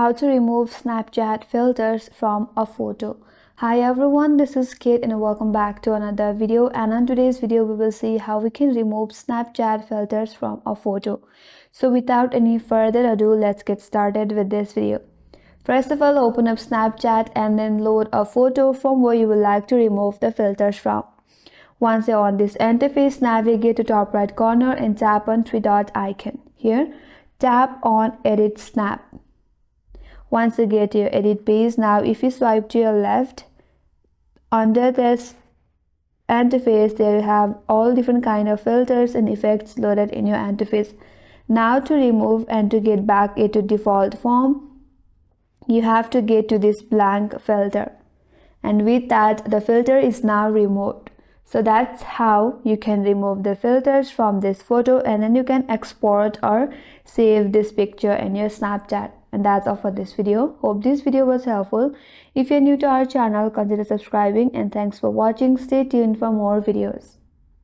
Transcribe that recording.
how to remove Snapchat filters from a photo. Hi everyone, this is Kate and welcome back to another video, and in today's video we will see how we can remove Snapchat filters from a photo. So without any further ado, let's get started with this video. First of all, open up Snapchat and then load a photo from where you would like to remove the filters from. Once you're on this interface, navigate to top right corner and tap on three dot icon. Here, tap on Edit Snap. Once you get to your edit page, now if you swipe to your left, under this interface there you have all different kind of filters and effects loaded in your interface. Now to remove and to get back into default form, you have to get to this blank filter, and with that the filter is now removed. So that's how you can remove the filters from this photo, and then you can export or save this picture in your Snapchat. And that's all for this video. Hope this video was helpful. If you're new to our channel, consider subscribing, and thanks for watching. Stay tuned for more videos.